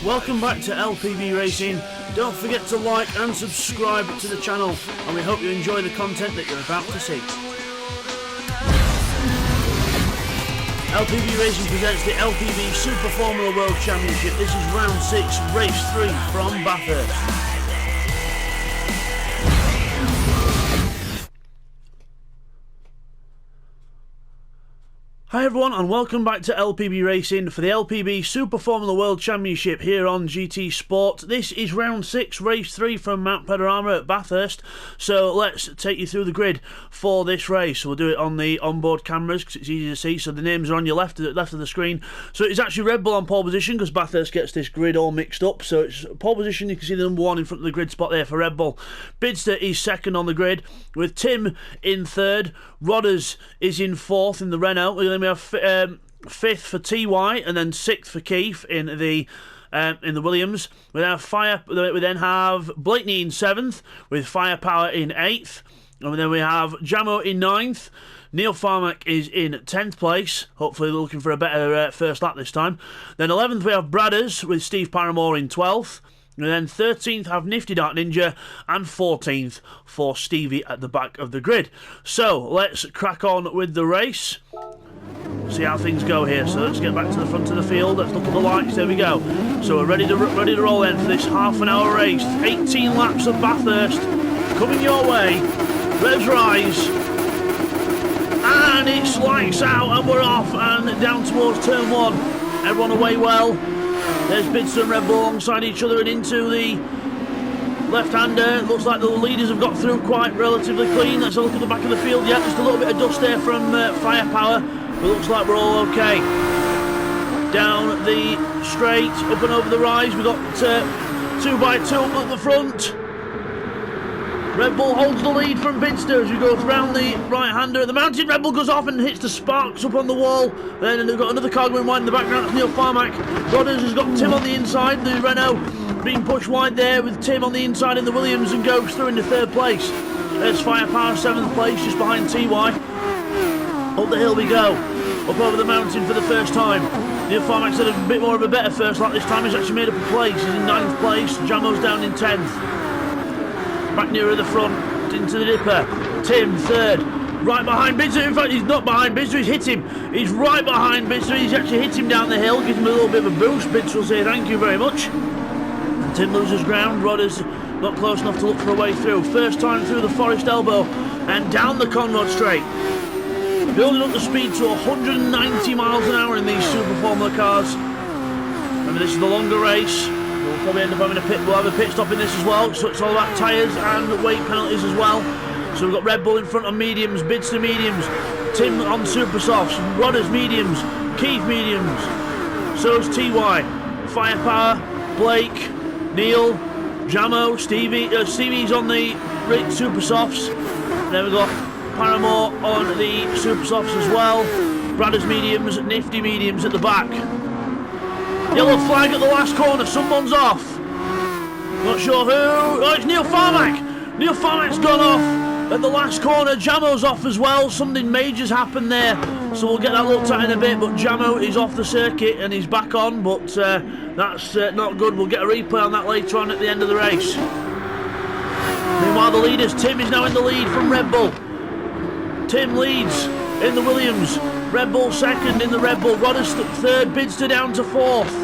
Welcome back to LPB Racing. Don't forget to like and subscribe to the channel, and we hope you enjoy the content that you're about to see. LPB Racing presents the LPB Super Formula World Championship. This is round 6, race 3 from Bathurst. Hi everyone, and welcome back to LPB Racing for the LPB Super Formula World Championship here on GTSport. This is round 6, race 3 from Mount Panorama at Bathurst. So let's take you through the grid for this race. We'll do it on the onboard cameras because it's easy to see. So the names are on your left of the screen. So it's actually Red Bull on pole position because Bathurst gets this grid all mixed up. So it's pole position, you can see the number 1 in front of the grid spot there for Red Bull. Bidster is second on the grid with Tim in third. Rodders is in 4th in the Renault. We have 5th for TY and then 6th for Keith in the Williams. We then have Blakeney in 7th with Firepower in 8th, and then we have Jamo in 9th. Neil Farmack is in 10th place, hopefully looking for a better first lap this time. Then 11th we have Bradders with Steve Paramore in 12th. And then 13th have Nifty Dark Ninja, and 14th for Stevie at the back of the grid. So let's crack on with the race. See how things go here. So let's get back to the front of the field. Let's look at the lights. There we go. So we're ready to roll then for this half-an-hour race. 18 laps of Bathurst coming your way. Revs rise, and it's lights out, and we're off and down towards turn 1. Everyone away well. There's Bidster and Red Bull alongside each other and into the left-hander. Looks like the leaders have got through quite relatively clean. Let's have a look at the back of the field. Yeah, just a little bit of dust there from Firepower. But looks like we're all okay. Down the straight, up and over the rise. We've got 2x2 up at the front. Red Bull holds the lead from Bidster as we go around the right-hander. The mountain, Red Bull goes off and hits the sparks up on the wall. Then they've got another car going wide in the background. It's Neil Farmack. Rodders has got Tim on the inside. The Renault being pushed wide there with Tim on the inside in the Williams and goes through into 3rd place. There's Firepower, 7th place, just behind TY. Up the hill we go. Up over the mountain for the first time. Neil Farmack's had a bit more of a better first lap this time. He's actually made up a place. He's in 9th place. Jamo's down in 10th. Back nearer the front, into the dipper. Tim, 3rd. Right behind Bidster. In fact, he's not behind Bidster, he's hit him. He's right behind Bidster. He's actually hit him down the hill, gives him a little bit of a boost. Bidster will say thank you very much. And Tim loses ground. Rodders not close enough to look for a way through. First time through the Forest Elbow and down the Conrod Straight. Building up the speed to 190 miles an hour in these Super Formula cars. Remember, this is the longer race. We'll probably end up having we'll have a pit stop in this as well, so it's all about tyres and weight penalties as well. So we've got Red Bull in front on mediums, Bidster mediums, Tim on super softs, Rodders mediums, Keith mediums, so's TY, Firepower, Blake, Neil, Jamo, Stevie's on the super softs. Then we've got Paramore on the super softs as well, Bradders mediums, Nifty mediums at the back. Yellow flag at the last corner, someone's off. Not sure who. Oh, it's Neil Farmack. Neil Farmack's gone off at the last corner. Jamo's off as well. Something major's happened there. So we'll get that looked at in a bit. But Jamo is off the circuit and he's back on. But that's not good. We'll get a replay on that later on at the end of the race. Meanwhile, the leaders. Tim is now in the lead from Red Bull. Tim leads in the Williams. Red Bull 2nd in the Red Bull. Rodders 3rd. Bidster down to 4th.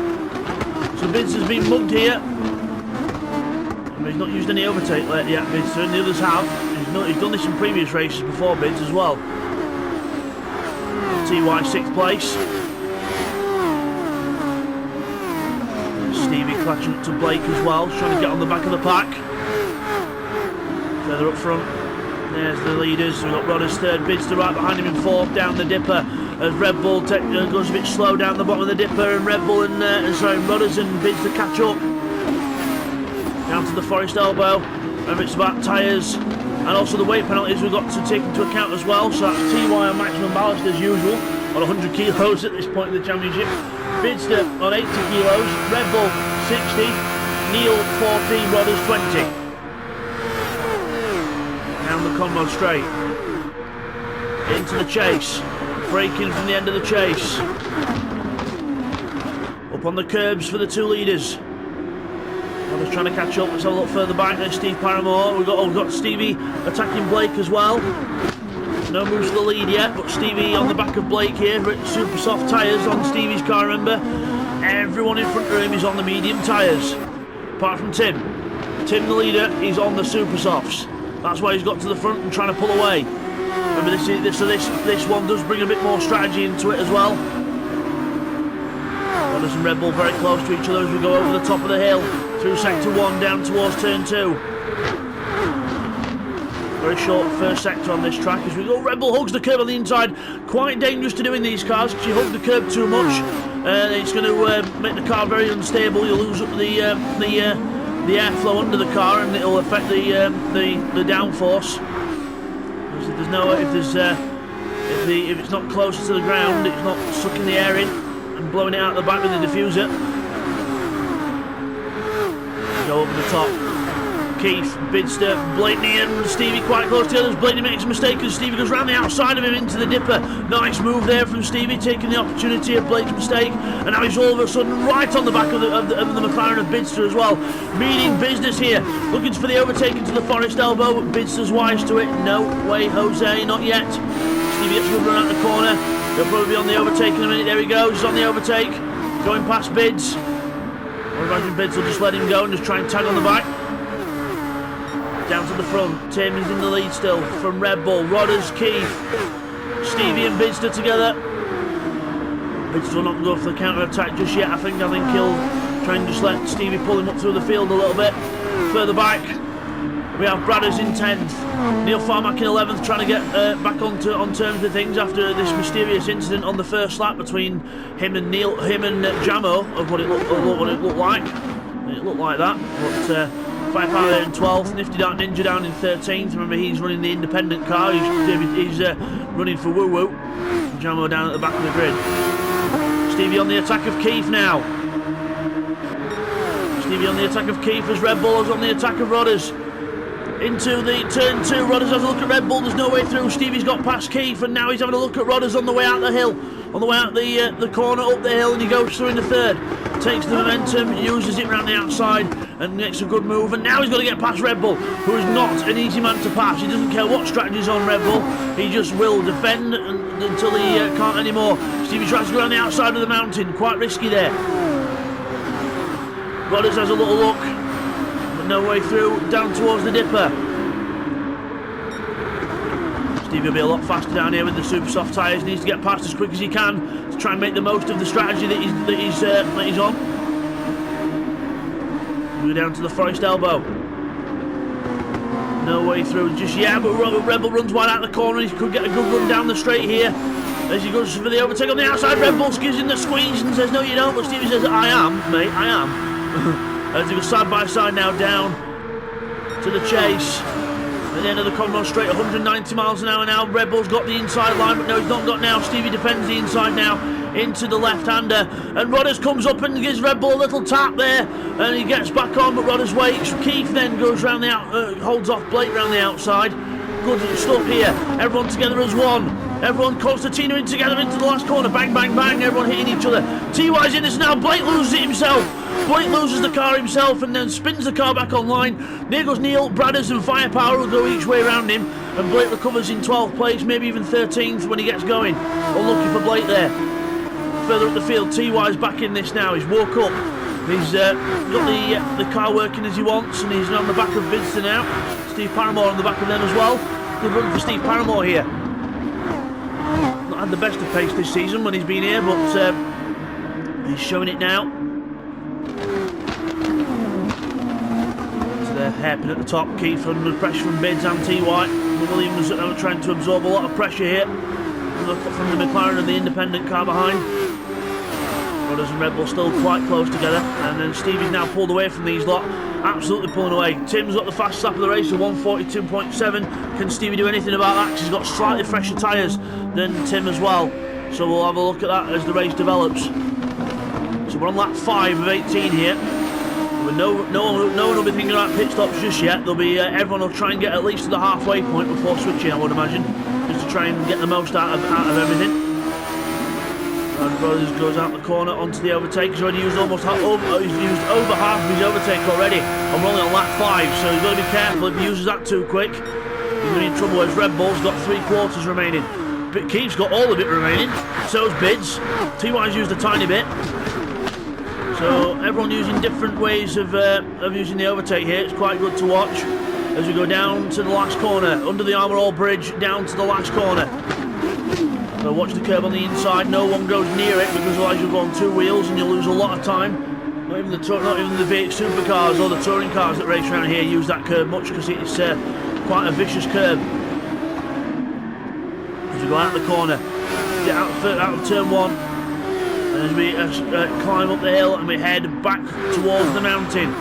So Bidster's been mugged here. He's not used any overtake yet, Bidster, and the others have. He's done this in previous races before Bids as well. TY 6th place. Stevie clutching up to Blake as well, trying to get on the back of the pack. Further up front, there's the leaders. We've got Rodders 3rd, Bidster right behind him in 4th, down the dipper. As Red Bull goes a bit slow down the bottom of the dipper, and Red Bull and Rodders and Bidster catch up. Down to the Forest Elbow, and it's about tyres and also the weight penalties we've got to take into account as well. So that's TY on maximum ballast as usual, on 100 kilos at this point in the championship. Bidster on 80 kilos, Red Bull 60, Neil 40, Rodders 20. Down the Conrod Straight, into the chase. Braking from the end of the chase. Up on the curbs for the 2 leaders. Rodders trying to catch up. Let's have a look further back. There's Steve Paramore. We've got Stevie attacking Blake as well. No moves to the lead yet, but Stevie on the back of Blake here. Super soft tyres on Stevie's car, remember. Everyone in front of him is on the medium tyres, apart from Tim. Tim, the leader, is on the super softs. That's why he's got to the front and trying to pull away. Remember, this one does bring a bit more strategy into it as well. Rodders and Red Bull very close to each other as we go over the top of the hill, through sector 1 down towards turn 2. Very short first sector on this track as we go. Red Bull hugs the curb on the inside. Quite dangerous to do in these cars because you hug the curb too much. It's going to make the car very unstable. You'll lose up the airflow under the car, and it'll affect the downforce. There's no if it's not close to the ground, it's not sucking the air in and blowing it out the back with the diffuser. Go over the top. Keith, Bidster, Blaney and Stevie quite close together as Blaney makes a mistake and Stevie goes round the outside of him into the dipper. Nice move there from Stevie, taking the opportunity of Blake's mistake, and now he's all of a sudden right on the back of the McLaren of Bidster as well. Meaning business here, looking for the overtake into the Forest elbow, but Bidster's wise to it. No way, Jose, not yet. Stevie gets a good run out the corner. He'll probably be on the overtake in a minute. There he goes, he's on the overtake, going past Bids. I imagine Bids will just let him go and just try and tag on the back. Down to the front, Tim is in the lead still from Red Bull. Rodders, Keith, Stevie and Bidster together. Bidster will not go for the counter-attack just yet. I think he'll try and just let Stevie pull him up through the field a little bit. Further back, we have Bradders in 10th. Neil Farmack in 11th, trying to get back on terms with things after this mysterious incident on the first lap between him and Jamo, of what it looked like. It looked like that, but Firepower there in 12th, Nifty Dark Ninja down in 13th. Remember, he's running the independent car. He's running for Woo Woo. Jamo down at the back of the grid. Stevie on the attack of Keith now. Stevie on the attack of Keith as Red Bull is on the attack of Rodders. Into the turn 2, Rodders has a look at Red Bull, there's no way through. Stevie's got past Keith and now he's having a look at Rodders on the way out the hill. On the way out the corner, up the hill, and he goes through in the third. Takes the momentum, uses it round the outside and makes a good move, and now he's got to get past Red Bull, who is not an easy man to pass. He doesn't care what strategy's on Red Bull, he just will defend until he can't anymore. Stevie tries to go around the outside of the mountain, quite risky there. Rodders has a little look, but no way through, down towards the dipper. Stevie will be a lot faster down here with the super soft tyres. Needs to get past as quick as he can to try and make the most of the strategy that he's on. We're down to the Forest elbow. No way through just yet, but Red Bull runs wide out the corner. He could get a good run down the straight here. As he goes for the overtake on the outside, Red Bull gives him the squeeze and says, "No, you don't." But Stevie says, "I am, mate, I am." As he goes side by side now down to the chase. At the end of the Conroe straight, 190 miles an hour now. Red Bull's got the inside line, but no, he's not got now. Stevie defends the inside now into the left-hander. And Rodders comes up and gives Red Bull a little tap there. And he gets back on, but Rodders waits. Keith then goes round the holds off Blake round the outside. Good stuff here. Everyone together as one. Everyone, Constantino in together into the last corner. Bang, bang, bang. Everyone hitting each other. TY's in this now. Blake loses it himself. Blake loses the car himself and then spins the car back online. There goes Neil, Bradders and Firepower will go each way around him. And Blake recovers in 12th place, maybe even 13th when he gets going. Unlucky for Blake there. Further up the field, TY's back in this now. He's woke up. He's got the car working as he wants, and he's on the back of Vincent now. Steve Paramore on the back of them as well. Good run for Steve Paramore here. Not had the best of pace this season when he's been here, but he's showing it now. Hairpin at the top, Keith under pressure from Bids and TY. Williams trying to absorb a lot of pressure here. Look from the McLaren and the independent car behind. Rodders and Red Bull still quite close together, and then Stevie's now pulled away from these lot, absolutely pulling away. Tim's got the fast lap of the race of 1:42.7. Can Stevie do anything about that? Because he's got slightly fresher tyres than Tim as well. So we'll have a look at that as the race develops. So we're on lap 5 of 18 here. But no one will be thinking about pit stops just yet. There'll be everyone will try and get at least to the halfway point before switching, I would imagine, just to try and get the most out of everything. And Brothers goes out the corner onto the overtake. He's already used he's used over half of his overtake already. And we're only on lap 5, so he's got to be careful if he uses that too quick. He's going to be in trouble, whereas Red Bull's got 3/4 remaining. But Keith's got all of it remaining. So's Bids. TY's used a tiny bit. So everyone using different ways of using the overtake here. It's quite good to watch as we go down to the last corner, under the Armour All Bridge, down to the last corner. So watch the curb on the inside. No one goes near it because otherwise you'll go on 2 wheels and you'll lose a lot of time. Not even the V8 supercars or the touring cars that race around here use that curb much because it's quite a vicious curb. As we go out the corner, get out of turn 1, and as we climb up the hill and we head back towards the mountain.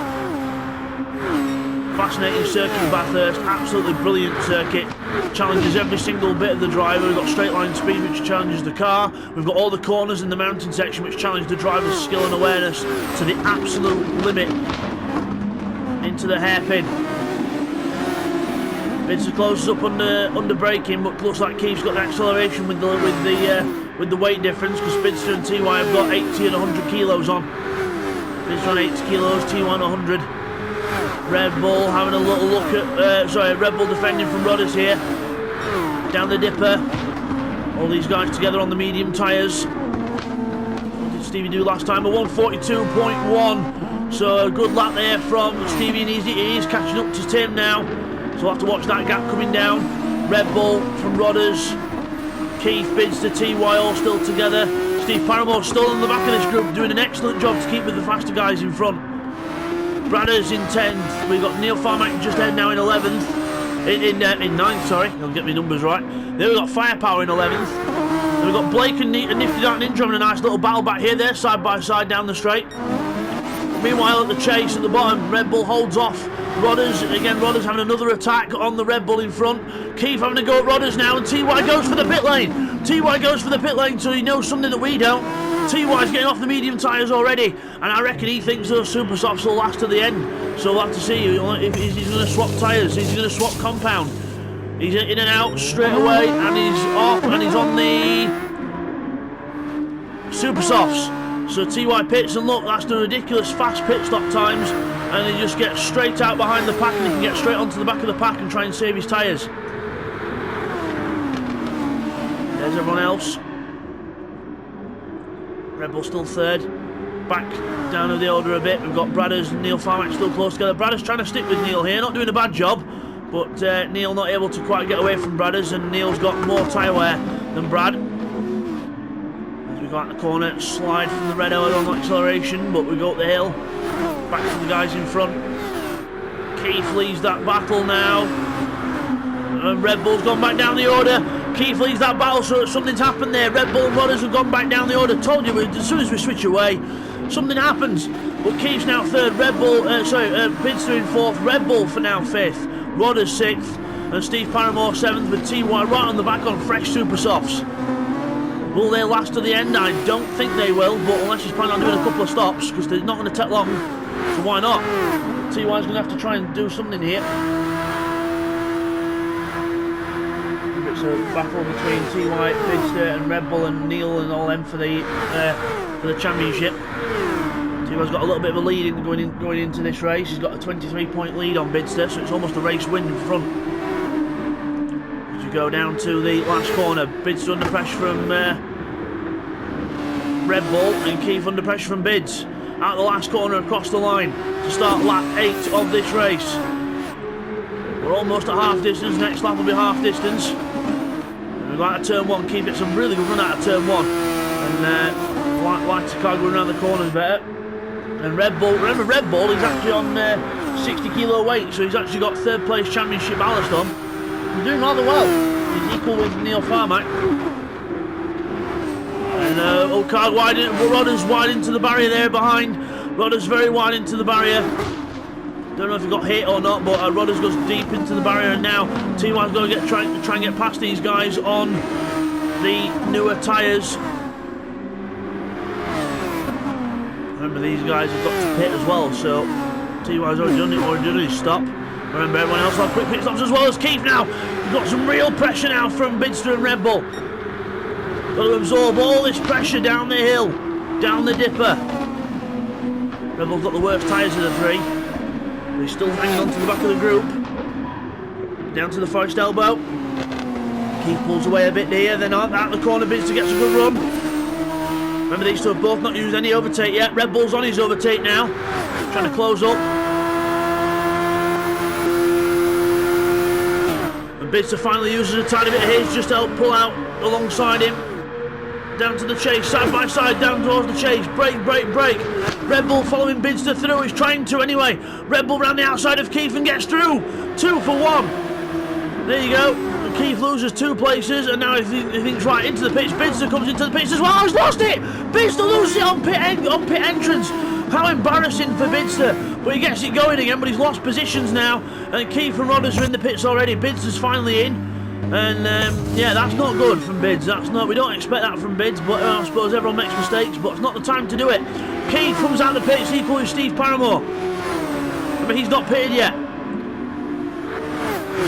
Fascinating circuit, Bathurst, absolutely brilliant circuit. Challenges every single bit of the driver. We've got straight line speed, which challenges the car. We've got all the corners in the mountain section, which challenge the driver's skill and awareness to the absolute limit into the hairpin. Bids closes up under braking, but looks like Keith's got the acceleration with the weight difference because Bidster and TY have got 80 and 100 kilos on. Bidster on 80 kilos, TY on 100. Red Bull having a little look at, Red Bull defending from Rodders here. Down the dipper. All these guys together on the medium tyres. What did Stevie do last time? A 142.1. So a good lap there from Stevie, and he's catching up to Tim now. So we'll have to watch that gap coming down. Red Bull from Rodders. Keith, Bidster, TY all still together. Steve Paramore still in the back of this group, doing an excellent job to keep with the faster guys in front. Bradders in 10th. We've got Neil Farmack just ahead now in 11th. In 9th, sorry. I'll get my numbers right. Then we've got Firepower in 11th. Then we've got Blake and Nifty Dark Ninja having a nice little battle back here. They're side by side down the straight. Meanwhile, at the chase at the bottom, Red Bull holds off Rodders. Again, Rodders having another attack on the Red Bull in front. Keith having to go at Rodders now, and TY goes for the pit lane. TY goes for the pit lane, so he knows something that we don't. TY's getting off the medium tyres already, and I reckon he thinks those super softs will last to the end. So we'll have to see if he's going to swap tyres, he's going to swap compound. He's in and out straight away, and he's off, and he's on the super softs. So TY pits, and look, that's the ridiculous fast pit stop times, and he just gets straight out behind the pack, and he can get straight onto the back of the pack and try and save his tyres. There's everyone else. Red Bull still third. Back down of the order a bit. We've got Bradders and Neil Farmack still close together. Bradders trying to stick with Neil here, not doing a bad job, but Neil not able to quite get away from Bradders, and Neil's got more tyre wear than Brad. As we go out the corner, slide from the red arrow on the acceleration, but we go up the hill. Back to the guys in front. Keith leads that battle now. And Red Bull's gone back down the order. Keith leads that battle, so something's happened there. Red Bull and Rodders have gone back down the order. Told you, as soon as we switch away, something happens. But Keith's now third. Bidster in fourth. Red Bull for now fifth. Rodders sixth, and Steve Paramore seventh, with TY right on the back on fresh super softs. Will they last to the end? I don't think they will, but unless he's planning on doing a couple of stops, because they're not going to take long. So why not? TY's going to have to try and do something here. It's a battle between TY, Bidster and Red Bull and Neil and all them for the championship. TY's got a little bit of a lead going into this race. He's got a 23-point lead on Bidster, so it's almost a race win in front. As you go down to the last corner, Bidster under pressure from Red Bull and Keith under pressure from Bids. Out the last corner across the line to start lap 8 of this race. We're almost at half distance. Next lap will be half distance. We've got turn 1. Keith gets some really good run out of turn 1, and like the car going around the corners better. And Red Bull, remember Red Bull, he's actually on 60 kilo weight, so he's actually got third place championship ballast on. He's doing rather well. He's equal with Neil Farmack. And car wide, Rodders wide into the barrier there behind. Rodders very wide into the barrier. Don't know if he got hit or not, but Rodders goes deep into the barrier, and now TY's going to try and get past these guys on the newer tyres. Remember, these guys have got to pit as well, so TY's already done his stop. Remember, everyone else will have quick pit stops as well as Keith now. He's got some real pressure now from Bidster and Red Bull. Got to absorb all this pressure down the hill, down the dipper. Red Bull's got the worst tyres of the three. But he's still hanging on to the back of the group. Down to the Forest Elbow. Keith pulls away a bit here, then out the corner bits to get a good run. Remember, these two have both not used any overtake yet. Red Bull's on his overtake now, trying to close up. And Bidster finally uses a tiny bit of his just to help pull out alongside him. Down to the chase, side by side, down towards the chase. Brake, brake, brake. Red Bull following Bidster through. He's trying to anyway. Red Bull round the outside of Keith and gets through. 2 for 1. There you go. And Keith loses 2 places, and now he thinks right into the pits. Bidster comes into the pits as well. He's lost it. Bidster loses it on pit entrance. How embarrassing for Bidster. But he gets it going again, but he's lost positions now. And Keith and Rodders are in the pits already. Bidster's finally in. And yeah, that's not good from Bids. We don't expect that from Bids, but I suppose everyone makes mistakes, but it's not the time to do it. Keith comes out of the pits equal with Steve Paramore. But he's not pitted yet.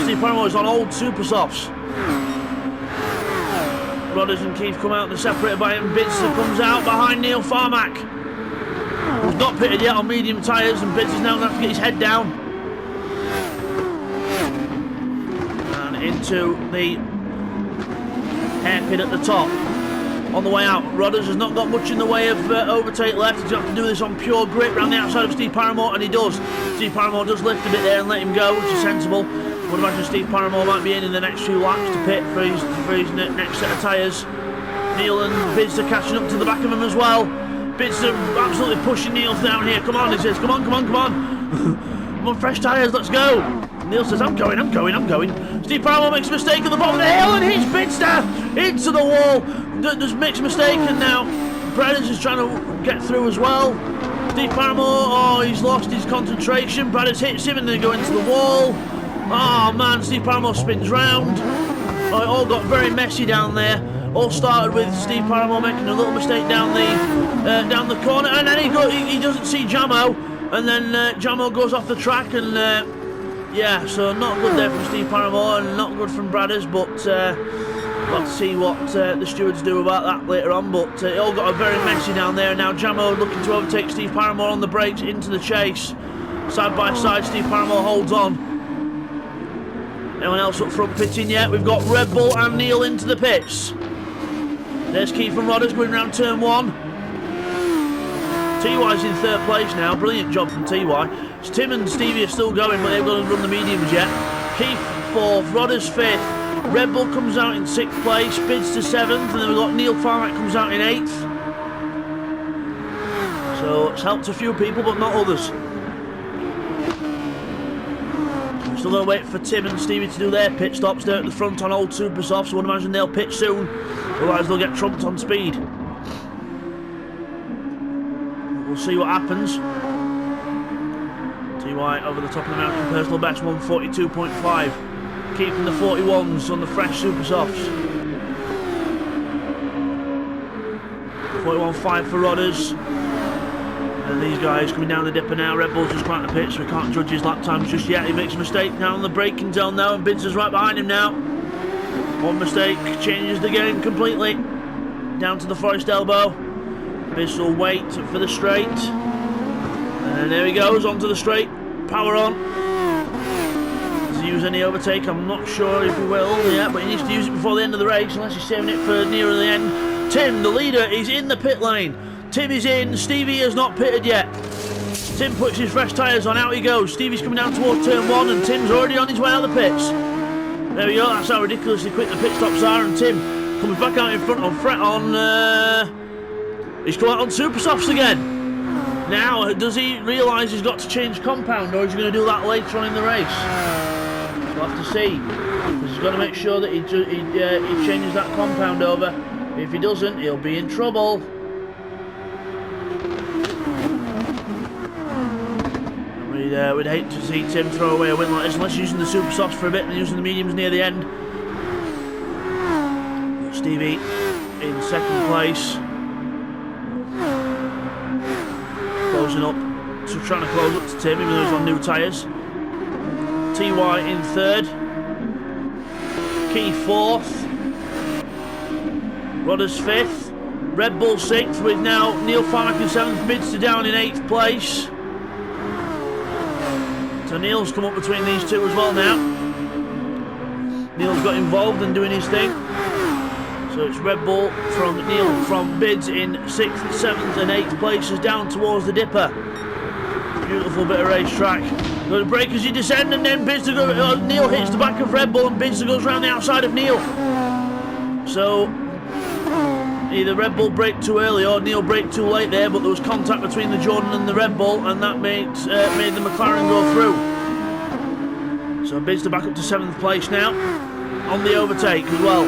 Steve Paramore is on old super softs. Rodders and Keith come out and they're separated by him. Bidster comes out behind Neil Farmack, who's not pitted yet on medium tyres, and Bidster's now going to have to get his head down. Into the hairpin at the top. On the way out, Rodders has not got much in the way of overtake left. He's going to have to do this on pure grip around the outside of Steve Paramore, and he does. Steve Paramore does lift a bit there and let him go, which is sensible. I would imagine Steve Paramore might be in the next few laps to pit for his next set of tyres. Neil and Bidster catching up to the back of him as well. Bidster absolutely pushing Neil down here. Come on, he says. Come on, come on, come on. Come on, fresh tyres, let's go. Neil says, I'm going. Steve Paramore makes a mistake at the bottom of the hill and hits Bidster into the wall. Does makes a mistake, and now Bradders is trying to get through as well. Steve Paramore, he's lost his concentration. Bradders hits him and they go into the wall. Oh man, Steve Paramore spins round. It all got very messy down there. All started with Steve Paramore making a little mistake down the corner, and then he doesn't see Jamo, and then Jamo goes off the track, and yeah, so not good there from Steve Paramore and not good from Bradders, but we'll have to see what the stewards do about that later on. But it all got very messy down there, and now Jamo looking to overtake Steve Paramore on the brakes into the chase. Side by side, Steve Paramore holds on. Anyone else up front pitting yet? We've got Red Bull and Neil into the pits. There's Keith from Rodders going round turn 1. TY's in 3rd place now. Brilliant job from TY. Tim and Stevie are still going, but they've got to run the mediums yet. Keith 4th, Rodders 5th. Red Bull comes out in 6th place. Bidster 7th, and then we've got Neil Farmack comes out in 8th. So it's helped a few people, but not others. We're still going to wait for Tim and Stevie to do their pit stops. They're at the front on old super softs, so I would imagine they'll pit soon. Otherwise they'll get trumped on speed. We'll see what happens. TY over the top of the mountain, personal best 142.5. Keeping the 41s on the fresh super softs. 41.5 for Rodders. And these guys coming down the dipper now. Red Bull's just quite the pit, so we can't judge his lap times just yet. He makes a mistake down on the braking zone now, and Bidster's right behind him now. One mistake changes the game completely. Down to the Forest Elbow. Bidster will wait for the straight. And there he goes, onto the straight. Power on. Does he use any overtake? I'm not sure if he will yet, but he needs to use it before the end of the race, unless he's saving it for nearer the end. Tim, the leader, is in the pit lane. Tim is in. Stevie has not pitted yet. Tim puts his fresh tyres on. Out he goes. Stevie's coming down towards turn 1, and Tim's already on his way out of the pits. There we go. That's how ridiculously quick the pit stops are, and Tim comes back out in front on he's come out on super softs again. Now, does he realise he's got to change compound, or is he going to do that later on in the race? We'll have to see. He's got to make sure that he changes that compound over. If he doesn't, he'll be in trouble. We'd hate to see Tim throw away a win like this, unless using the super softs for a bit and using the mediums near the end. Stevie in 2nd place. Closing up, so trying to close up to Tim, even though he's on new tyres. TY in 3rd. Key 4th. Rodders 5th. Red Bull 6th, with now Neil Farmack in 7th, Bidster down in 8th place. So Neil's come up between these two as well now. Neil's got involved and doing his thing. So it's Red Bull from Neil from Bids in 6th, 7th and 8th places down towards the Dipper. Beautiful bit of racetrack. Got to brake as you descend, and then Bidster Neil hits the back of Red Bull and Bidster goes round the outside of Neil. So either Red Bull braked too early or Neil braked too late there, but there was contact between the Jordan and the Red Bull, and that made the McLaren go through. So Bidster back up to 7th place now on the overtake as well.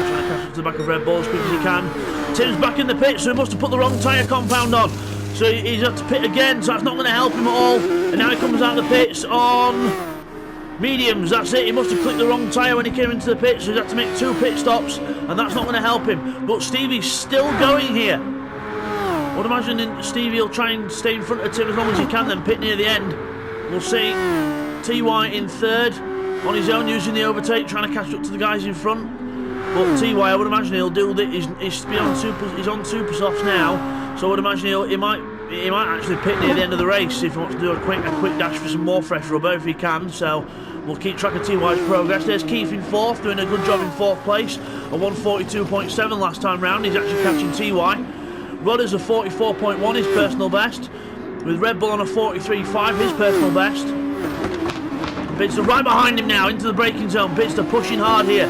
Trying to catch up to the back of Red Bull as quick as he can. Tim's back in the pit, so he must have put the wrong tyre compound on. So he's had to pit again, so that's not going to help him at all. And now he comes out of the pits on mediums, that's it. He must have clicked the wrong tyre when he came into the pit, so he's had to make 2 pit stops, and that's not going to help him. But Stevie's still going here. I would imagine Stevie will try and stay in front of Tim as long as he can, then pit near the end. We'll see. TY in 3rd on his own, using the overtake, trying to catch up to the guys in front. But TY, I would imagine he'll do that. He's on super softs now, so I would imagine he might actually pit near the end of the race if he wants to do a quick dash for some more fresh rubber if he can. So we'll keep track of TY's progress. There's Keith in 4th, doing a good job in 4th place. A 142.7 last time round. He's actually catching TY. Rodders a 44.1, his personal best. With Red Bull on a 43.5, his personal best. Bidster right behind him now into the braking zone. Bidster pushing hard here.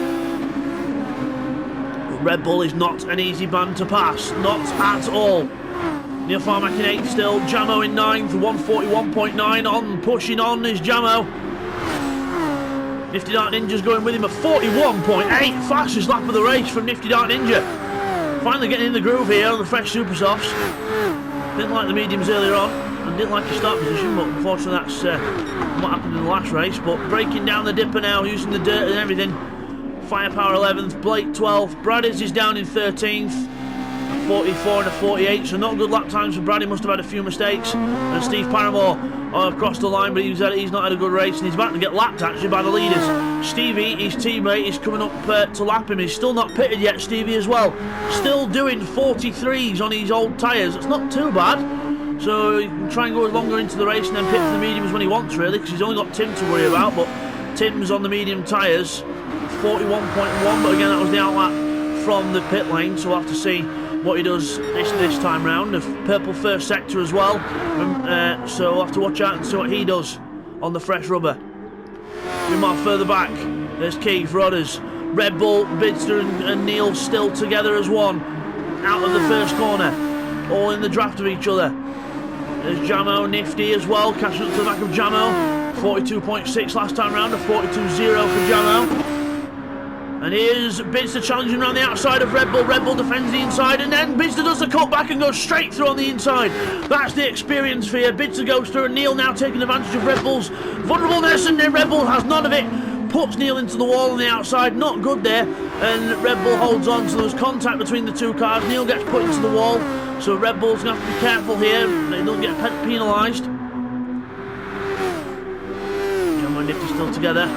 But Red Bull is not an easy band to pass, not at all. Neil Farmack in 8th still, Jamo in 9th, 141.9 on, pushing on is Jamo. Nifty Dart Ninja's going with him at 41.8, fastest lap of the race from Nifty Dart Ninja. Finally getting in the groove here on the fresh super softs. Didn't like the mediums earlier on, and didn't like his start position, but unfortunately that's what happened in the last race. But breaking down the Dipper now, using the dirt and everything. Firepower 11th, Blake 12th, Bradders is down in 13th. 44 and a 48, so not good lap times for Brad. He must have had a few mistakes. And Steve Paramore across the line, but he's not had a good race, and he's about to get lapped actually by the leaders. Stevie, his teammate, is coming up to lap him. He's still not pitted yet, Stevie as well. Still doing 43s on his old tyres. It's not too bad. So he can try and go longer into the race and then pit for the mediums when he wants, really, because he's only got Tim to worry about. But Tim's on the medium tyres, 41.1, but again that was the outlap from the pit lane, so we'll have to see what he does this time round. The purple first sector as well, so we'll have to watch out and see what he does on the fresh rubber. We mark further back. There's Keith, Rodders, Red Bull, Bidster and Neil still together as one out of the first corner, all in the draft of each other. There's Jamo, Nifty as well, catching up to the back of Jamo, 42.6 last time round, a 42.0 for Jamo. And here's Bidster challenging around the outside of Red Bull. Red Bull defends the inside, and then Bidster does the cut back and goes straight through on the inside. That's the experience for you. Bidster goes through, and Neil now taking advantage of Red Bull's vulnerableness, and then Red Bull has none of it. Puts Neil into the wall on the outside, not good there, and Red Bull holds on, so there's contact between the two cars. Neil gets put into the wall, so Red Bull's going to have to be careful here. They don't get penalised. Jamo and Nifty still together.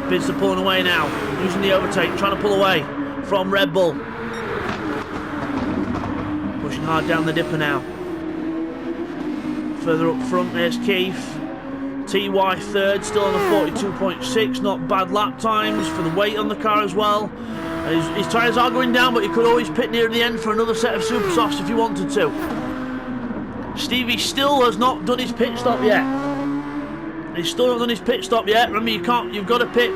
Bidster pulling away now, using the overtake, trying to pull away from Red Bull. Pushing hard down the Dipper now. Further up front, there's Keith. TY 3rd, still on a 42.6, not bad lap times for the weight on the car as well. His tyres are going down, but he could always pit near the end for another set of super softs if he wanted to. Stevie still has not done his pit stop yet. He's still not done his pit stop yet. Remember, you've got to pit.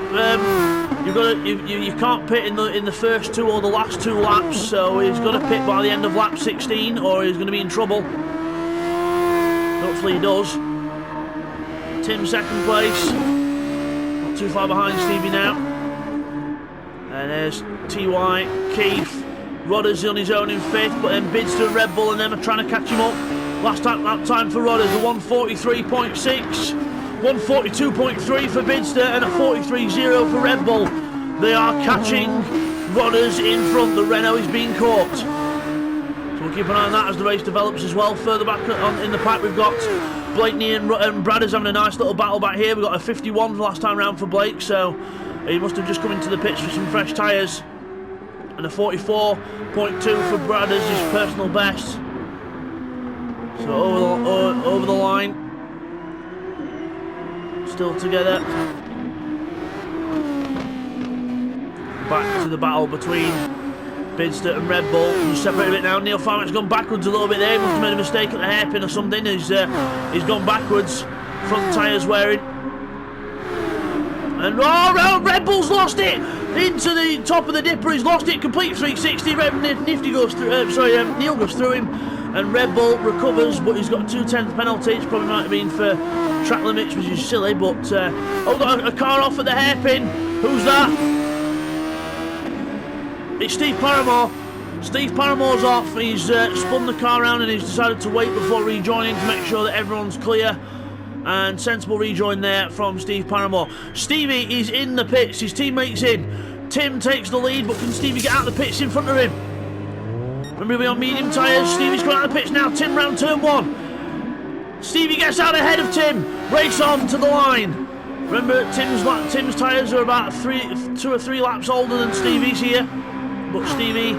You can't pit in the first 2 or the last 2 laps. So he's got to pit by the end of lap 16, or he's going to be in trouble. Hopefully he does. Tim 2nd place, not too far behind Stevie now. And there's TY, Keith, Rodders on his own in 5th, but then Bidster and Red Bull and them are trying to catch him up. Last lap time for Rodders, a 143.6. 142.3 for Bidster and a 43.0 for Red Bull. They are catching Rodders in front. The Renault is being caught. So we'll keep an eye on that as the race develops as well. Further back in the pack we've got Blakeney and Bradders having a nice little battle back here. We've got a 51 last time round for Blake, so He must have just come into the pits for some fresh tyres. And a 44.2 for Brad as his personal best. So over the line. Still together. Back to the battle between BATHURST and Red Bull. He's separated a bit now. Neil Farmack's gone backwards a little bit there. He must have made a mistake at the hairpin or something. He's gone backwards. Front tyres wearing. And Red Bull's lost it into the top of the dipper. He's lost it. Complete 360. Nifty goes through. Neil goes through him, and Red Bull recovers, but he's got a 2/10 penalty. It's probably might have been for track limits, which is silly. But got a car off at the hairpin. Who's that? It's Steve Paramore. Steve Paramore's off. He's spun the car around and he's decided to wait before rejoining to make sure that everyone's clear. And sensible rejoin there from Steve Paramore. Stevie is in the pits, his teammate's in. Tim takes the lead, but can Stevie get out of the pits in front of him? Remember, we're on medium tyres. Stevie's coming out of the pits now. Tim round turn 1. Stevie gets out ahead of Tim. Race on to the line. Remember, Tim's tyres are about 2 or 3 laps older than Stevie's here. But Stevie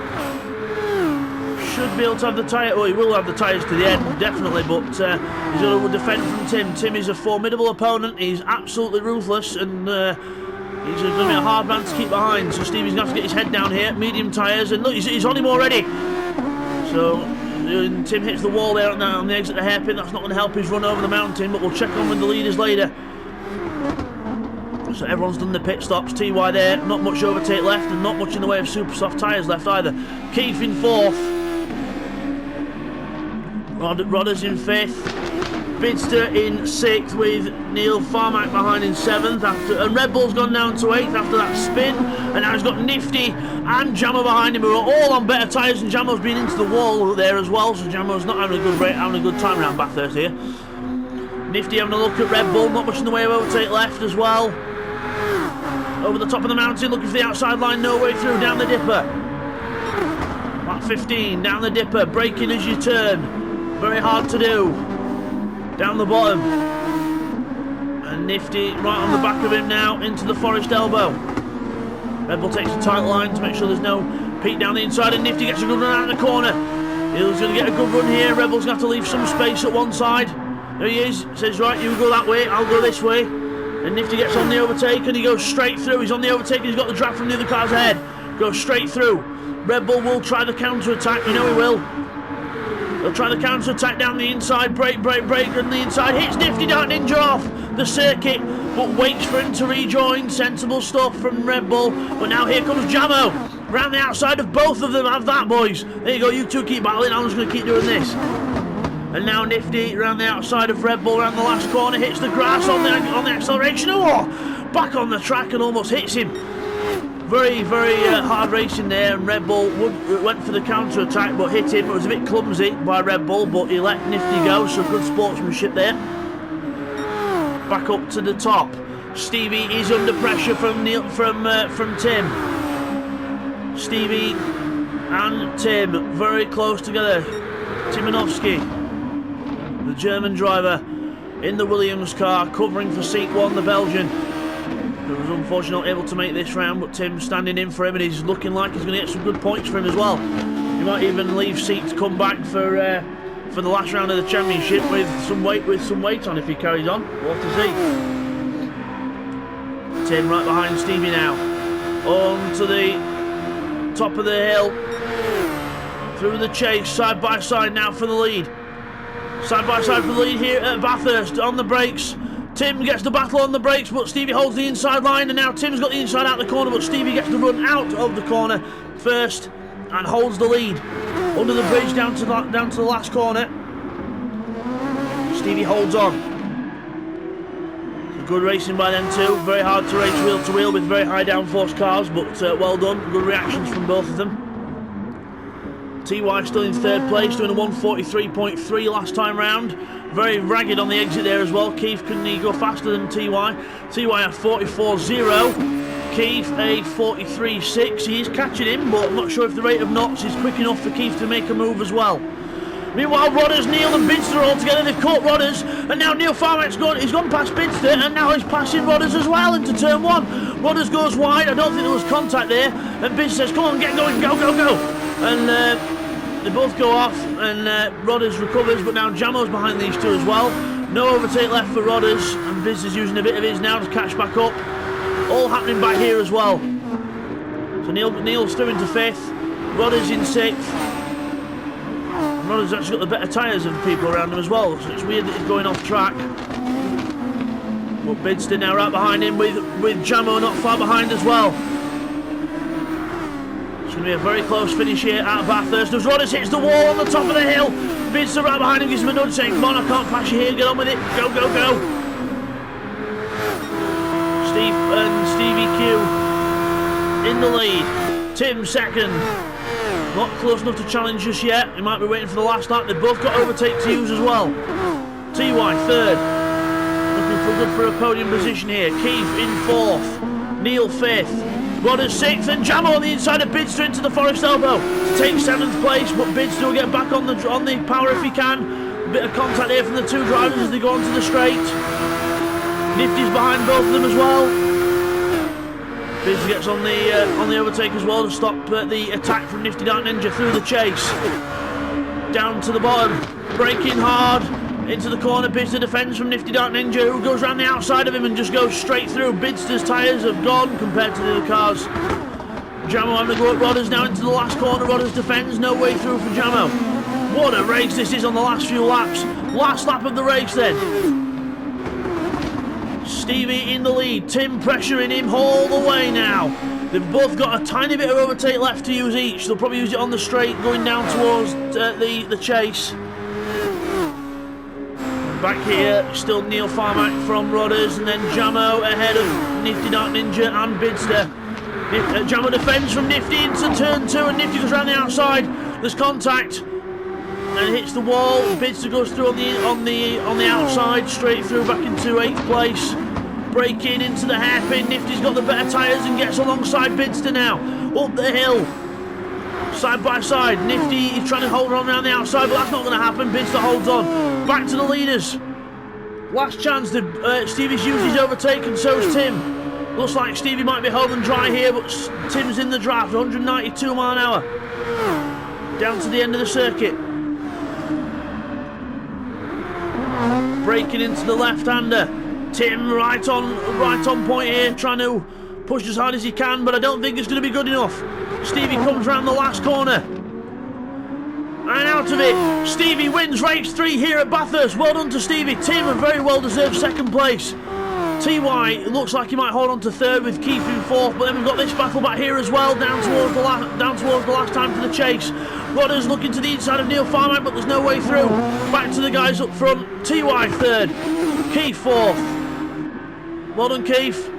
should be able to have the tyre. Well, he will have the tyres to the end, definitely, but he's going to defend from Tim. Tim is a formidable opponent. He's absolutely ruthless, and he's going to be a hard man to keep behind. So Stevie's going to have to get his head down here. Medium tyres, and look, he's on him already. So Tim hits the wall there on the exit of the hairpin. That's not going to help his run over the mountain, but we'll check on with the leaders later. So everyone's done the pit stops. TY there, not much overtake left, and not much in the way of super soft tyres left either. Keith in 4th. Rodders in 5th, BATHURST in 6th with Neil Farmack behind in 7th, and Red Bull's gone down to 8th after that spin, and now he's got Nifty and Jammer behind him, who are all on better tyres, and Jammer's been into the wall there as well, so Jammer's not having a good time around Bathurst here. Nifty having a look at Red Bull, not much in the way of overtake left as well. Over the top of the mountain, looking for the outside line, no way through, down the dipper. Lap 15, down the dipper, braking as you turn. Very hard to do. Down the bottom. And Nifty right on the back of him now into the Forest elbow. Red Bull takes the tight line to make sure there's no peak down the inside, and Nifty gets a good run out of the corner. He's going to get a good run here. Red Bull's going to have to leave some space at one side. There he is. Says, right, you go that way, I'll go this way. And Nifty gets on the overtake and he goes straight through. He's on the overtake and he's got the draft from the other car's ahead. Goes straight through. Red Bull will try the counter-attack, you know he will. He'll try the counter-attack down the inside, brake on the inside, hits Nifty Dart Ninja off the circuit, but waits for him to rejoin. Sensible stuff from Red Bull, but now here comes Jamo, round the outside of both of them. Have that, boys. There you go, you two keep battling, I'm just going to keep doing this. And now Nifty round the outside of Red Bull, round the last corner, hits the grass on the acceleration, back on the track and almost hits him. Very, very hard racing there, and Red Bull went for the counter-attack but hit him. It was a bit clumsy by Red Bull, but he let Nifty go, so good sportsmanship there. Back up to the top. Stevie is under pressure from Tim. Stevie and Tim very close together. Timanowski, the German driver, in the Williams car, covering for seat 1, the Belgian. Who was unfortunately not able to make this round, but Tim's standing in for him, and he's looking like he's going to get some good points for him as well. He might even leave seat to come back for the last round of the championship with some weight on if he carries on. We'll have to see. Tim right behind Stevie now, on to the top of the hill, through the chase, side by side now for the lead. Side by side for the lead here at Bathurst on the brakes. Tim gets the battle on the brakes, but Stevie holds the inside line, and now Tim's got the inside out the corner, but Stevie gets the run out of the corner first and holds the lead. Under the bridge down to the last corner. Stevie holds on. Good racing by them two. Very hard to race wheel to wheel with very high downforce cars, but well done. Good reactions from both of them. TY still in 3rd place, doing a 1:43.3 last time round. Very ragged on the exit there as well. Keith, couldn't he go faster than TY? TY a 44.0. Keith a 43.6. He is catching him, but I'm not sure if the rate of knots is quick enough for Keith to make a move as well. Meanwhile, Rodders, Neil and Bidster are all together. They've caught Rodders, and now Neil Farmack's gone past Bidster, and now he's passing Rodders as well into turn 1. Rodders goes wide. I don't think there was contact there, and Bidster says, come on, get going, go, go, go. And they both go off, and Rodders recovers, but now Jamo's behind these two as well. No overtake left for Rodders, and Bidster's using a bit of his now to catch back up. All happening back here as well. So Neil's through into 5th, Rodders in 6th. Rodders actually got the better tyres of the people around him as well, so it's weird that he's going off track. But Bidster now right behind him with Jamo not far behind as well. It's going to be a very close finish here at Bathurst as Rodders hits the wall on the top of the hill. Bidster right behind him gives him a nudge saying, come on, I can't pass you here, get on with it, go, go, go. Steve and Stevie Q in the lead. Tim second. Not close enough to challenge just yet. He might be waiting for the last lap. They've both got overtake to use as well. TY third. Looking for a podium position here. Keith in 4th. Neil 5th. Rodders 6th. And Jamo on the inside of Bidster into the Forest Elbow to take 7th place. But Bidster will get back on the power if he can. A bit of contact here from the two drivers as they go onto the straight. Nifty's behind both of them as well. Bidster gets on the overtake as well to stop the attack from Nifty Dark Ninja through the chase. Down to the bottom, braking hard into the corner. Bidster defends from Nifty Dark Ninja, who goes around the outside of him and just goes straight through. Bidster's tyres have gone compared to the other cars. Jamo having to go at Rodders now into the last corner. Rodders defends, no way through for Jamo. What a race this is on the last few laps. Last lap of the race then. Stevie in the lead, Tim pressuring him all the way now. They've both got a tiny bit of overtake left to use each. They'll probably use it on the straight going down towards the chase. Back here, still Neil Farmack from Rodders, and then Jamo ahead of Nifty Dark Ninja and Bidster. Jamo defends from Nifty into turn 2, and Nifty goes around the outside. There's contact, and hits the wall. Bidster goes through on the outside, straight through back into 8th place. Braking into the hairpin. Nifty's got the better tyres and gets alongside Bidster now. Up the hill, side by side. Nifty is trying to hold on around the outside, but that's not going to happen. Bidster holds on. Back to the leaders. Last chance. Stevie's used his overtake, and so's Tim. Looks like Stevie might be home and dry here, but Tim's in the draft. 192 mile an hour. Down to the end of the circuit. Braking into the left-hander. Tim right on point here, trying to push as hard as he can, but I don't think it's going to be good enough. Stevie comes round the last corner. And out of it, Stevie wins race 3 here at Bathurst. Well done to Stevie. Tim, a very well-deserved 2nd place. TY looks like he might hold on to 3rd with Keith in 4th, but then we've got this battle back here as well, down towards the last time to the chase. Rodders looking to the inside of Neil Farmack, but there's no way through. Back to the guys up front. TY 3rd, Keith 4th. Well done, Keith.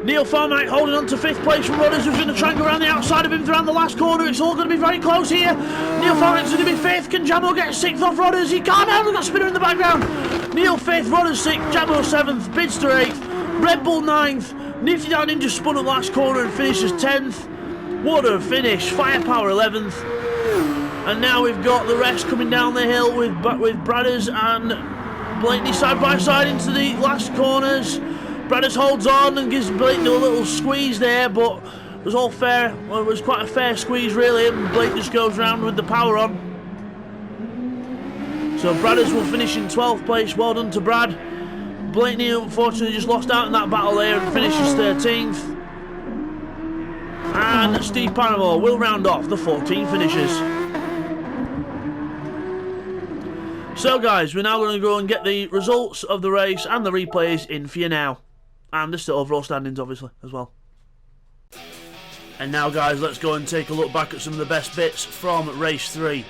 Neil Farmack holding on to 5th place from Rodders, who's going to try and go around the outside of him around the last corner. It's all going to be very close here. Neil Farmack's going to be 5th. Can Jamo get 6th off Rodders? He can't. We've got Spinner in the background. Neil 5th, Rodders 6th, Jamo 7th, Bidster 8th, Red Bull 9th. Nifty Dark Ninja spun at last corner and finishes 10th. What a finish. Firepower 11th. And now we've got the rest coming down the hill with Bradders and Blakeney side by side into the last corners. Bradders holds on and gives Blakeney a little squeeze there, but it was all fair. Well, it was quite a fair squeeze really, and Blake just goes round with the power on. So Bradders will finish in 12th place. Well done to Brad. Blakeney unfortunately just lost out in that battle there and finishes 13th. And Steve Paramore will round off the 14 finishers. So guys, we're now going to go and get the results of the race and the replays in for you now. And the overall standings obviously as well. And now guys, let's go and take a look back at some of the best bits from race 3.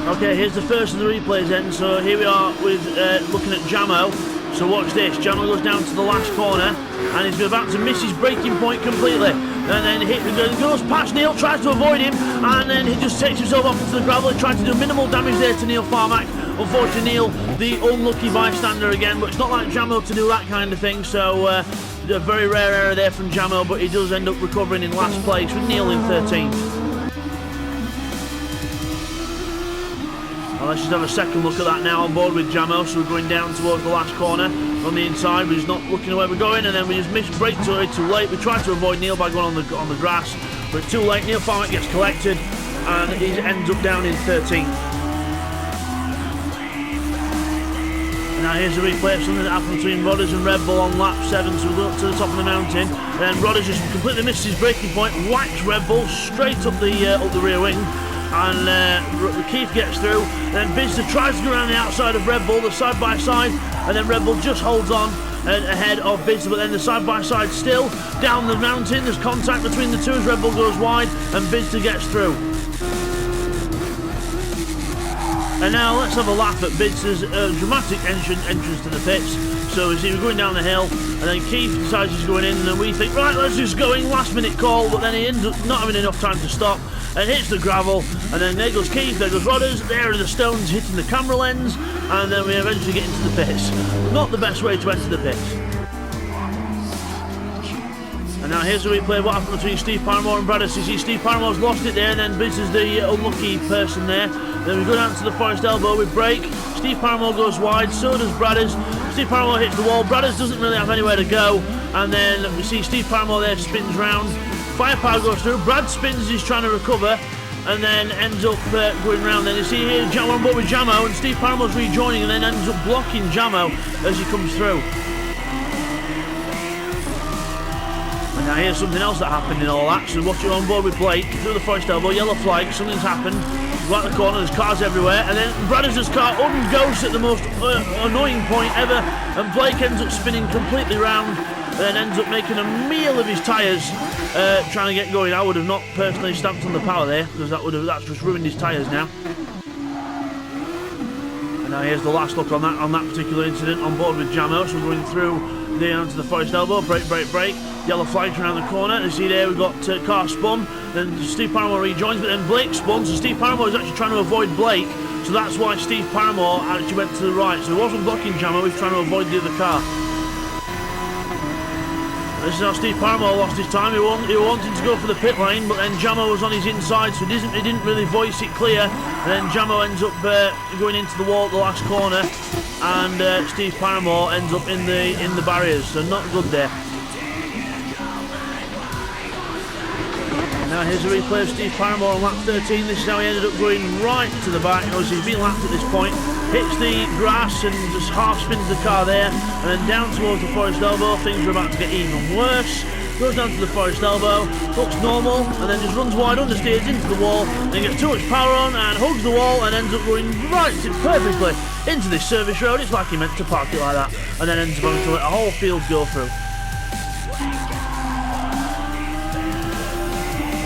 Okay, here's the first of the replays then. So here we are with looking at Jamo. So watch this. Jamo goes down to the last corner and he's about to miss his braking point completely. And then he goes past Neil, tries to avoid him, and then he just takes himself off into the gravel and tries to do minimal damage there to Neil Farmack. Unfortunately, Neil, the unlucky bystander again, but it's not like Jamo to do that kind of thing, so a very rare error there from Jamo, but he does end up recovering in last place with Neil in 13th. And let's just have a second look at that now on board with Jamo. So we're going down towards the last corner on the inside. We're just not looking at where we're going, and then we just missed brake too late. We tried to avoid Neil by going on the grass, but it's too late. Neil Farmick gets collected, and he ends up down in 13th. And now here's a replay of something that happened between Rodders and Red Bull on lap 7. So we go up to the top of the mountain, and then Rodders just completely misses his braking point, whacks Red Bull straight up the rear wing. And Keith gets through, and then Bizzer tries to go around the outside of Red Bull, the side by side, and then Red Bull just holds on ahead of Bizzer, but then the side by side still down the mountain. There's contact between the two as Red Bull goes wide, and Bizzer gets through. And now let's have a laugh at Bidzer's dramatic entrance to the pits. So we see we're going down the hill, and then Keith decides he's going in, and then we think, right, let's just go in, last minute call, but then he ends up not having enough time to stop and hits the gravel, and then there goes Keith, there goes Rodders, there are the stones hitting the camera lens, and then we eventually get into the pits. Not the best way to enter the pits. And now here's a replay of what happened between Steve Paramore and Bradders. You see Steve Paramore's lost it there, and then Biz is the unlucky person there. Then we go down to the Forest Elbow with brake. Steve Paramore goes wide, so does Bradders. Steve Paramore hits the wall. Bradders doesn't really have anywhere to go, and then we see Steve Paramore there spins round. Firepower goes through. Brad spins as he's trying to recover, and then ends up going round. Then you see here we're on board with Jamo, and Steve Paramore's rejoining, and then ends up blocking Jamo as he comes through. And now here's something else that happened in all that. So watch it on board with Blake through the Forest Elbow, yellow flag, something's happened. Go out the corner, there's cars everywhere, and then Bradders' car ungoes at the most annoying point ever, and Blake ends up spinning completely round, and then ends up making a meal of his tyres, trying to get going. I would have not personally stamped on the power there, because that's just ruined his tyres now. And now here's the last look on that particular incident on board with Jamo. So we're going through down to the Forest Elbow, brake. Yellow flags around the corner. You see there we've got car spun, then Steve Paramore rejoins, but then Blake spun, so Steve Paramore is actually trying to avoid Blake, so that's why Steve Paramore actually went to the right. So he wasn't blocking Jamo, he was trying to avoid the other car. This is how Steve Paramore lost his time. He wanted to go for the pit lane, but then Jamo was on his inside, so he didn't really voice it clear, and then Jamo ends up going into the wall at the last corner, and Steve Paramore ends up in the barriers, so not good there. Now here's a replay of Steve Paramore on lap 13. This is how he ended up going right to the back. As he's been lapped at this point, hits the grass and just half spins the car there, and then down towards the Forest Elbow. Things are about to get even worse. Goes down to the Forest Elbow, looks normal, and then just runs wide, understeers into the wall, then gets too much power on and hugs the wall, and ends up going right perfectly into this service road. It's like he meant to park it like that, and then ends up having to let a whole field go through.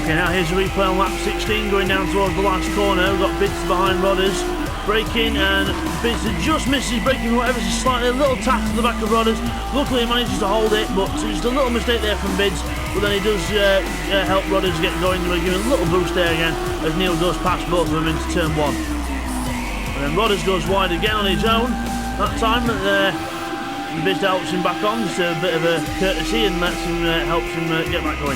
Okay, now here's a replay on lap 16, going down towards the last corner. We've got Bids behind Rodders, braking, and Bids just misses braking, whatever, just slightly a little tap to the back of Rodders. Luckily he manages to hold it, but just a little mistake there from Bids, but then he does help Rodders get going. We're giving a little boost there again as Neil goes past both of them into turn 1. And then Rodders goes wide again on his own, that time, but Bids helps him back on, just a bit of a courtesy, and helps him get back going.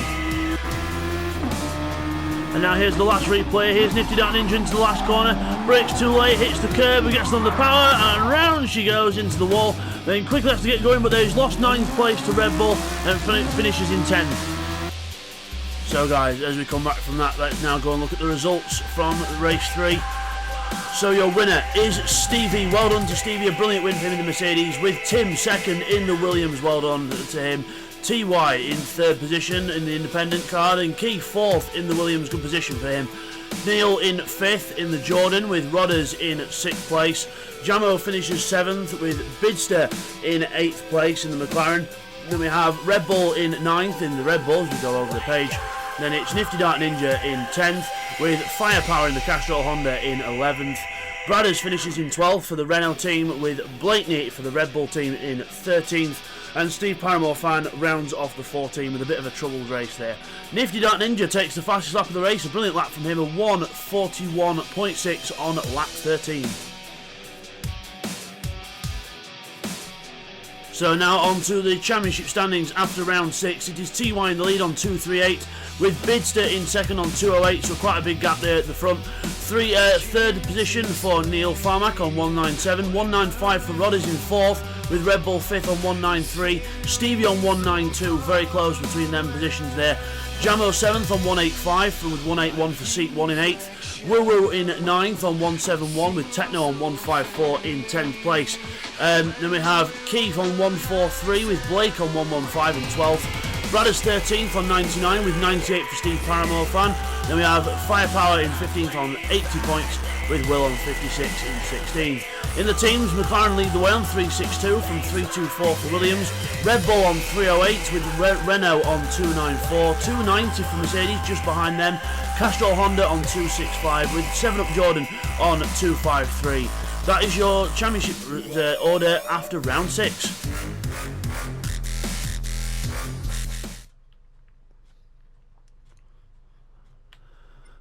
And now here's the last replay. Here's Nifty Dark Ninja into the last corner. Brakes too late, hits the curb, he gets on the power, and round she goes into the wall. Then quickly has to get going, but he's lost 9th place to Red Bull and finishes in 10th. So guys, as we come back from that, let's now go and look at the results from race 3. So your winner is Stevie. Well done to Stevie, a brilliant win for him in the Mercedes, with Tim second in the Williams. Well done to him. TY in 3rd position in the independent car, and Keith 4th in the Williams, good position for him. Neil in 5th in the Jordan, with Rodders in 6th place. Jamo finishes 7th, with Bidster in 8th place in the McLaren. Then we have Red Bull in 9th in the Red Bull, as we go over the page. Then it's Nifty Dark Ninja in 10th, with Firepower in the Castrol Honda in 11th. Bradders finishes in 12th for the Renault team, with Blakeney for the Red Bull team in 13th. And Steve Paramore fan rounds off the 14 with a bit of a troubled race there. Nifty Dark Ninja takes the fastest lap of the race, a brilliant lap from him, a 1:41.6 on lap 13. So now on to the championship standings after round 6. It is TY in the lead on 238, with Bidster in second on 208, so quite a big gap there at the front. Third position for Neil Farmack on 197. 195 for Rod is in fourth, with Red Bull fifth on 193. Stevie on 192, very close between them positions there. Jamo 7th on 185, with 181 for seat 1 in 8th. Woo Woo in 9th on 171, with Techno on 154 in 10th place. Then we have Keith on 143, with Blake on 115 and 12th. Brad is 13th on 99, with 98 for Steve Paramore fan. Then we have Firepower in 15th on 80 points, with Will on 56 in 16th. In the teams, McLaren lead the way on 362 from 324 for Williams. Red Bull on 308 with Renault on 294. 290 for Mercedes just behind them. Castrol Honda on 265 with 7 Up Jordan on 253. That is your championship order after round 6.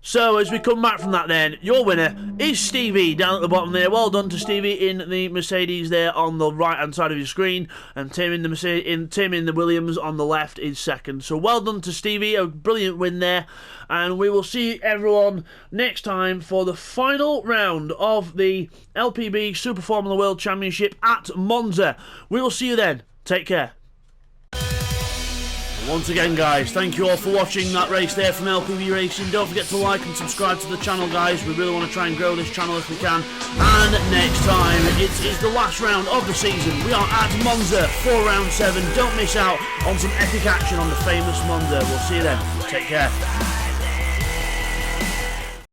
So as we come back from that then, your winner is Stevie down at the bottom there. Well done to Stevie in the Mercedes there on the right hand side of your screen, and Tim in the Williams on the left is second. So well done to Stevie, a brilliant win there, and we will see everyone next time for the final round of the LPB Super Formula World Championship at Monza. We will see you then. Take care. Once again, guys, thank you all for watching that race there from LPB Racing. Don't forget to like and subscribe to the channel, guys. We really want to try and grow this channel if we can. And next time, it is the last round of the season. We are at Monza for round 7. Don't miss out on some epic action on the famous Monza. We'll see you then. Take care.